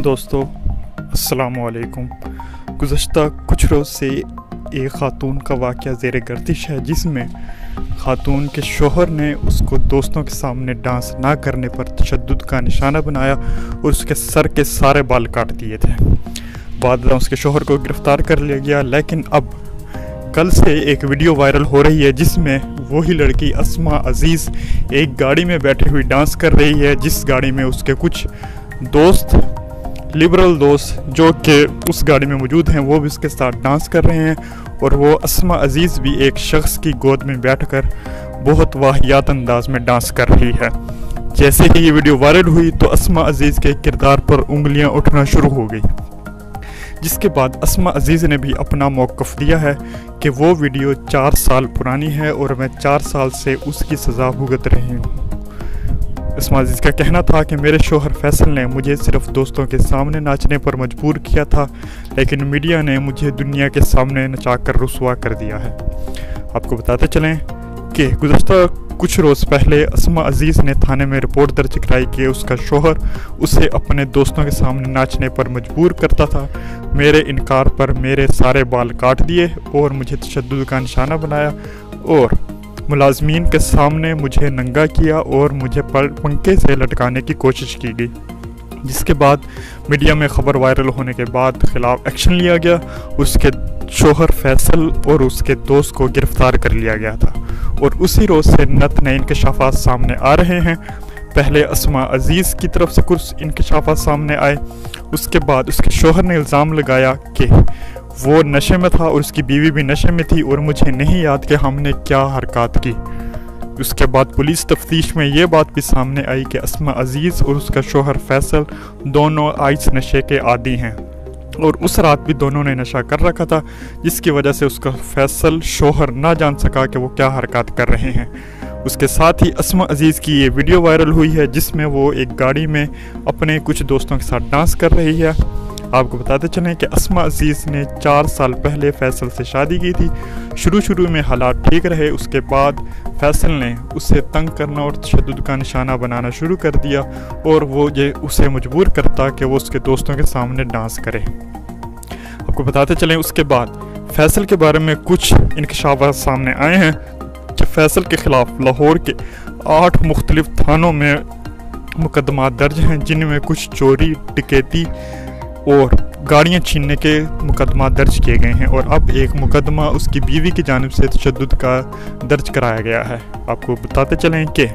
दोस्तों अस्सलामु अलैकुम। गुज़श्ता कुछ रोज़ से एक ख़ातून का वाक़या ज़ेर गर्दिश है, जिसमें ख़ातून के शोहर ने उसको दोस्तों के सामने डांस ना करने पर तशद्दुद का निशाना बनाया और उसके सर के सारे बाल काट दिए थे। बाद में उसके शोहर को गिरफ़्तार कर लिया गया, लेकिन अब कल से एक वीडियो वायरल हो रही है जिसमें वही लड़की अस्मा अज़ीज़ एक गाड़ी में बैठी हुई डांस कर रही है, जिस गाड़ी में उसके कुछ दोस्त, लिबरल दोस्त जो कि उस गाड़ी में मौजूद हैं, वो भी उसके साथ डांस कर रहे हैं। और वो अस्मा अज़ीज़ भी एक शख्स की गोद में बैठकर बहुत वाहियात अंदाज में डांस कर रही है। जैसे ही ये वीडियो वायरल हुई तो अस्मा अज़ीज़ के किरदार पर उंगलियां उठना शुरू हो गई, जिसके बाद अस्मा अज़ीज़ ने भी अपना मौक़िफ़ दिया है कि वो वीडियो 4 साल पुरानी है और मैं 4 साल से उसकी सज़ा भुगत रही हूँ। अस्मा अज़ीज़ का कहना था कि मेरे शोहर फैसल ने मुझे सिर्फ दोस्तों के सामने नाचने पर मजबूर किया था, लेकिन मीडिया ने मुझे दुनिया के सामने नचाकर रुसवा कर दिया है। आपको बताते चलें कि गुज़श्ता कुछ रोज़ पहले अस्मा अज़ीज़ ने थाने में रिपोर्ट दर्ज कराई कि उसका शोहर उसे अपने दोस्तों के सामने नाचने पर मजबूर करता था। मेरे इनकार पर मेरे सारे बाल काट दिए और मुझे तशद्दुद का निशाना बनाया और मुलाजमीन के सामने मुझे नंगा किया और मुझे पंखे से लटकाने की कोशिश की गई, जिसके बाद मीडिया में खबर वायरल होने के बाद खिलाफ एक्शन लिया गया। उसके शोहर फैसल और उसके दोस्त को गिरफ्तार कर लिया गया था और उसी रोज़ से नए इंकशाफात सामने आ रहे हैं। पहले अस्मा अज़ीज़ की तरफ से कुछ इंकशाफात सामने आए, उसके बाद उसके शोहर ने इल्ज़ाम लगाया कि वो नशे में था और उसकी बीवी भी नशे में थी और मुझे नहीं याद कि हमने क्या हरकत की। उसके बाद पुलिस तफ्तीश में ये बात भी सामने आई कि अस्मा अज़ीज़ और उसका शोहर फैसल दोनों आइस नशे के आदी हैं और उस रात भी दोनों ने नशा कर रखा था, जिसकी वजह से उसका फैसल शोहर ना जान सका कि वो क्या हरकत कर रहे हैं। उसके साथ ही अस्मा अज़ीज़ की ये वीडियो वायरल हुई है जिसमें वो एक गाड़ी में अपने कुछ दोस्तों के साथ डांस कर रही है। आपको बताते चलें कि अस्मा अज़ीज़ ने 4 साल पहले फैसल से शादी की थी। शुरू में हालात ठीक रहे, उसके बाद फैसल ने उसे तंग करना और तशद्दुद का निशाना बनाना शुरू कर दिया और वो ये उसे मजबूर करता कि वो उसके दोस्तों के सामने डांस करे। आपको बताते चलें उसके बाद फैसल के बारे में कुछ इंकशाफात सामने आए हैं कि फैसल के ख़िलाफ़ लाहौर के 8 मुख्तलिफ थानों में मुकदमा दर्ज हैं, जिनमें कुछ चोरी, डकैती और गाड़ियाँ छीनने के मुकदमा दर्ज किए गए हैं और अब एक मुकदमा उसकी बीवी की जानिब से तशद्दुद का दर्ज कराया गया है। आपको बताते चलें कि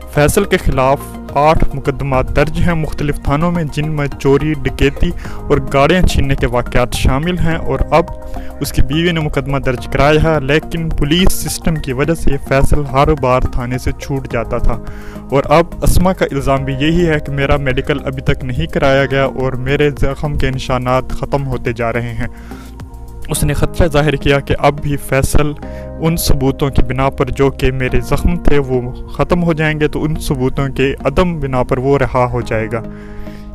फैसल के ख़िलाफ़ 8 मुकदमा दर्ज हैं मुख्तलिफ थानों में, जिनमें चोरी, डकैती और गाड़ियाँ छीनने के वाक़यात शामिल हैं और अब उसकी बीवी ने मुकदमा दर्ज कराया है, लेकिन पुलिस सिस्टम की वजह से फैसल हर बार थाने से छूट जाता था। और अब अस्मा का इल्ज़ाम भी यही है कि मेरा मेडिकल अभी तक नहीं कराया गया और मेरे ज़ख्म के निशानात ख़त्म होते जा रहे हैं। उसने खदशा जाहिर किया कि अब भी फैसल उन सबूतों की बिना पर जो कि मेरे ज़ख्म थे वो ख़त्म हो जाएंगे, तो उन सबूतों के अदम बिना पर वो रहा हो जाएगा।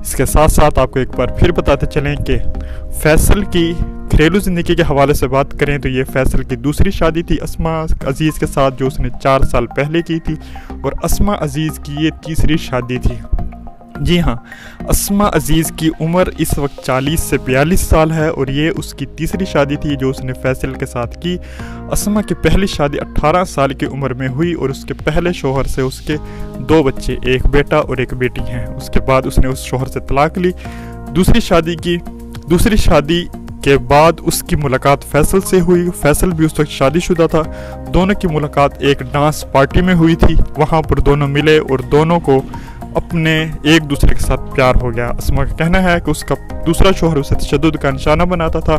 इसके साथ साथ आपको एक बार फिर बताते चलें कि फैसल की घरेलू ज़िंदगी के हवाले से बात करें तो ये फैसल की दूसरी शादी थी अस्मा अज़ीज़ के साथ, जो उसने 4 साल पहले की थी, और अस्मा अज़ीज़ की ये तीसरी शादी थी। जी हाँ, अस्मा अज़ीज़ की उम्र इस वक्त 40 से 42 साल है और ये उसकी तीसरी शादी थी जो उसने फैसल के साथ की। अस्मा की पहली शादी 18 साल की उम्र में हुई और उसके पहले शोहर से उसके 2 बच्चे, एक बेटा और एक बेटी हैं। उसके बाद उसने उस शोहर से तलाक ली, दूसरी शादी की। दूसरी शादी के बाद उसकी मुलाकात फैसल से हुई। फैसल भी उस वक्त शादीशुदा था। दोनों की मुलाकात एक डांस पार्टी में हुई थी, वहाँ पर दोनों मिले और दोनों को अपने एक दूसरे के साथ प्यार हो गया। अस्मा का कहना है कि उसका दूसरा शोहर उसे तशद्दुद का निशाना बनाता था,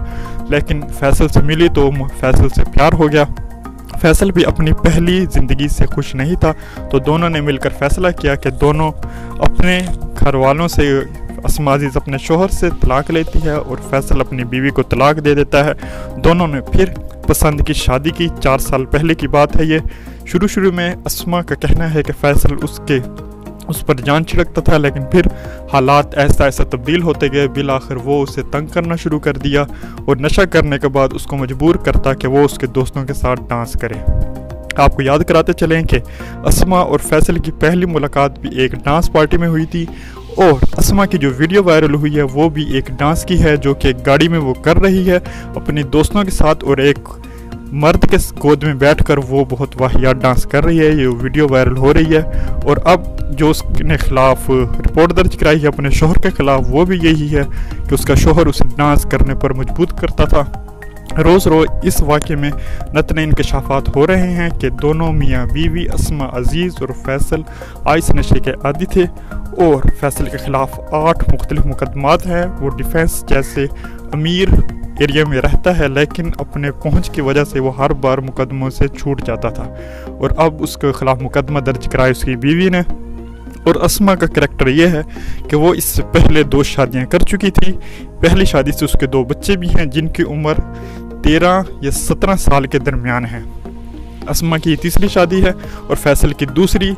लेकिन फैसल से मिली तो फैसल से प्यार हो गया। फैसल भी अपनी पहली ज़िंदगी से खुश नहीं था, तो दोनों ने मिलकर फैसला किया कि दोनों अपने घर वालों से, अस्मा अज़ीज़ अपने शोहर से तलाक लेती है और फैसल अपनी बीवी को तलाक दे देता है। दोनों ने फिर पसंद की शादी की। 4 साल पहले की बात है ये। शुरू में अस्मा का कहना है कि फैसल उस पर जान छिड़कता था, लेकिन फिर हालात ऐसा तब्दील होते गए। बिल आखिर वो उसे तंग करना शुरू कर दिया और नशा करने के बाद उसको मजबूर करता कि वो उसके दोस्तों के साथ डांस करे। आपको याद कराते चलें कि अस्मा और फैसल की पहली मुलाकात भी एक डांस पार्टी में हुई थी और अस्मा की जो वीडियो वायरल हुई है वो भी एक डांस की है, जो कि एक गाड़ी में वो कर रही है अपने दोस्तों के साथ, और एक मर्द के गोद में बैठकर वो बहुत वाहियात डांस कर रही है। ये वीडियो वायरल हो रही है और अब जो उसने खिलाफ रिपोर्ट दर्ज कराई है अपने शोहर के खिलाफ, वो भी यही है कि उसका शोहर उसे डांस करने पर मजबूर करता था। रोज़ रोज़ इस वाक़े में नतने इंकशाफात हो रहे हैं कि दोनों मियाँ बीवी अस्मा अजीज़ और फैसल आइस नशे के आदी थे और फैसल के ख़िलाफ़ 8 मुख्तलिफ मुकदमात हैं। वो डिफेंस जैसे अमीर एरिया में रहता है, लेकिन अपने पहुंच की वजह से वो हर बार मुकदमों से छूट जाता था और अब उसके ख़िलाफ़ मुकदमा दर्ज कराया उसकी बीवी ने। और अस्मा का करैक्टर ये है कि वो इससे पहले 2 शादियां कर चुकी थी। पहली शादी से उसके 2 बच्चे भी हैं जिनकी उम्र 13 या 17 साल के दरमियान है। अस्मा की तीसरी शादी है और फैसल की दूसरी।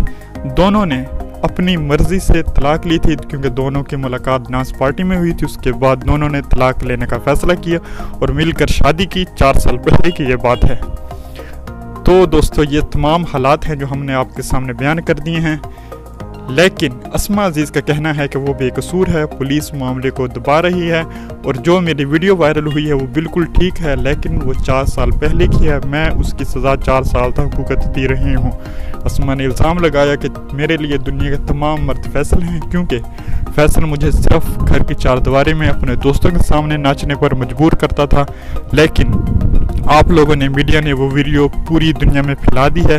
दोनों ने अपनी मर्जी से तलाक ली थी क्योंकि दोनों की मुलाकात डांस पार्टी में हुई थी। उसके बाद दोनों ने तलाक लेने का फैसला किया और मिलकर शादी की। 4 साल पहले की ये बात है। तो दोस्तों, ये तमाम हालात हैं जो हमने आपके सामने बयान कर दिए हैं, लेकिन अस्मा अजीज़ का कहना है कि वो बेकसूर है, पुलिस मामले को दबा रही है और जो मेरी वीडियो वायरल हुई है वो बिल्कुल ठीक है, लेकिन वो 4 साल पहले की है। मैं उसकी सज़ा 4 साल तक भुगतती रही हूँ। अस्मा ने इल्ज़ाम लगाया कि मेरे लिए दुनिया के तमाम मर्द फैसल हैं, क्योंकि फैसल मुझे सिर्फ घर की 4 दीवारी में अपने दोस्तों के सामने नाचने पर मजबूर करता था, लेकिन आप लोगों ने, मीडिया ने वो वीडियो पूरी दुनिया में फैला दी है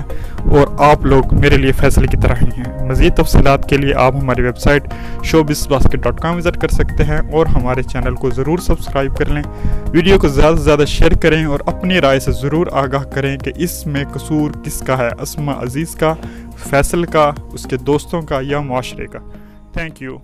और आप लोग मेरे लिए फैसल की तरह ही हैं। मज़ीद तफसीलात के लिए आप हमारी वेबसाइट showbizbasket.com विज़िट कर सकते हैं और हमारे चैनल को ज़रूर सब्सक्राइब कर लें। वीडियो को ज़्यादा से ज़्यादा शेयर करें और अपनी राय से ज़रूर आगाह करें कि इसमें कसूर किसका है, अस्मा अजीज़ का, फैसल का, उसके दोस्तों का या मुआशरे का। Thank you.